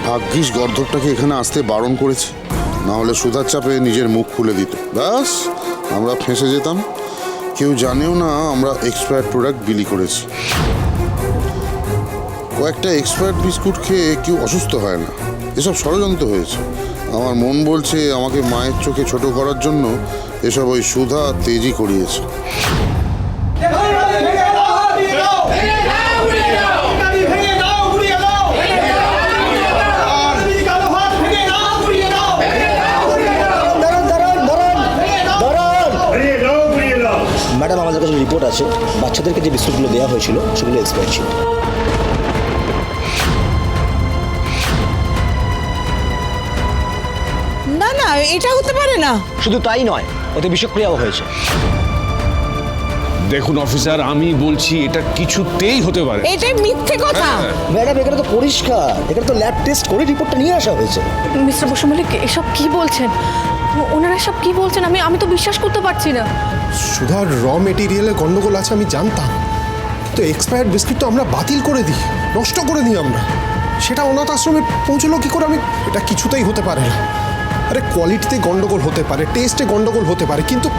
ভাগ্যিস গর্ধবটাকে এখানে আসতে বারণ করেছি, না হলে সুধার চাপে নিজের মুখ খুলে দিত, ব্যাস আমরা ফেঁসে যেতাম। কেউ জানেও না আমরা এক্সপায়ার্ড প্রোডাক্ট বিলি করেছি। কয়েকটা এক্সপায়ার্ড বিস্কুট খেয়ে কেউ অসুস্থ হয় না, এসব ষড়যন্ত্র হয়েছে। আমার মন বলছে আমাকে মায়ের চোখে ছোট করার জন্য এসব ওই সুধা তেজি করিয়েছে। ম্যাডাম, আমাদের কাছে রিপোর্ট আছে, বাচ্চাদেরকে যে বিস্কুটগুলো দেওয়া হয়েছিল সেগুলো এক্সপায়ার ছিল। না না, এটা হতে পারে না। শুধু তাই নয়, ওতে বিষক্রিয়াও হয়েছে। দেখুন অফিসার, আমি বলছি এটা কিছুতেই হতে পারে। এটাই মিথ্যে কথা। ম্যাডাম, এখানে তো পরিষ্কার, এখানে তো ল্যাব টেস্ট করে রিপোর্টটা নিয়ে আসা হয়েছে। মিস্টার বসু মল্লিক, এসব কি বলছেন? ওনারা সব কি বলছেন? আমি তো বিশ্বাস করতে পারছি না। সুধার র মেটেরিয়ালে গন্ডগোল আছে আমি জানতাম, তো এক্সপায়ার্ড বিস্কিট তো আমরা বাতিল করে দিই, নষ্ট করে দিই আমরা। সেটা অনাথ আশ্রমে পৌঁছলো কি করে? এটা কিছুতেই হতে পারে না। আরে কোয়ালিটিতে গন্ডগোল হতে পারে, টেস্টে গন্ডগোল হতে পারে, কিন্তু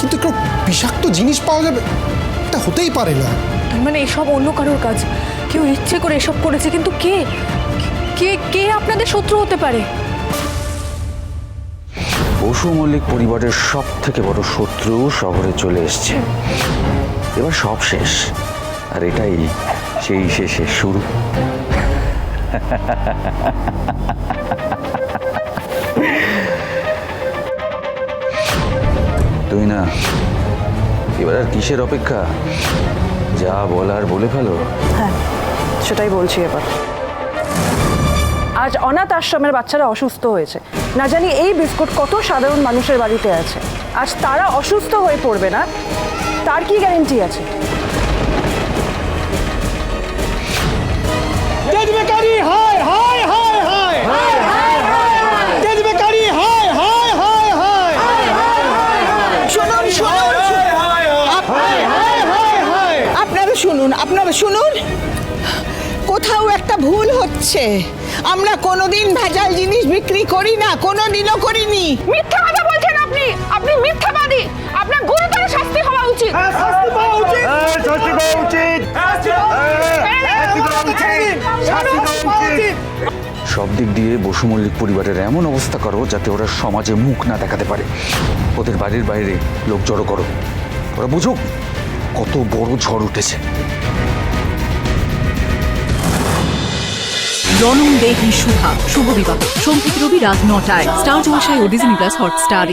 কিন্তু একটু বিষাক্ত জিনিস পাওয়া যাবে, এটা হতেই পারে না। মানে এসব অন্য কারোর কাজ, কেউ ইচ্ছে করে এসব করেছে, কিন্তু কে কে কে আপনাদের শত্রু হতে পারে? বসু মল্লিক পরিবারের সব থেকে বড় শত্রু শহরে চলে এসছে। এবার সব শেষ, আর এটাই সেই শেষের শুরু। তুই না, এবার আর কিসের অপেক্ষা? যা বলার বলে ফেলো। হ্যাঁ, সেটাই বলছি এবার। আজ অনাথ আশ্রমের বাচ্চারা অসুস্থ হয়েছে, না জানি এই বিস্কুট কত সাধারণ মানুষের বাড়িতে আছে। আজ তারা অসুস্থ হয়ে পড়বে না, তার কি গ্যারেন্টি আছে? আপনারা শুনুন, কোথাও একটা ভুল হচ্ছে। আমরা কোনোদিন ভেজাল জিনিস বিক্রি করি না, কোনোদিনও করিনি। মিথ্যা কথা বলছেন আপনি। আপনি মিথ্যাবাদী। আপনার গুরুতর শাস্তি হওয়া উচিত। সব দিক দিয়ে বসু মল্লিক পরিবারের এমন অবস্থা করো যাতে ওরা সমাজে মুখ না দেখাতে পারে। ওদের বাড়ির বাইরে লোক জড়ো করো, ওরা বুঝুক কত বড় ঝড় উঠেছে। জনম দেহি সুধা, শুভ বিবাহ, সোম থেকে রবি রাত ৯টায় স্টার জলসায় ও ডিজনি প্লাস হটস্টারে।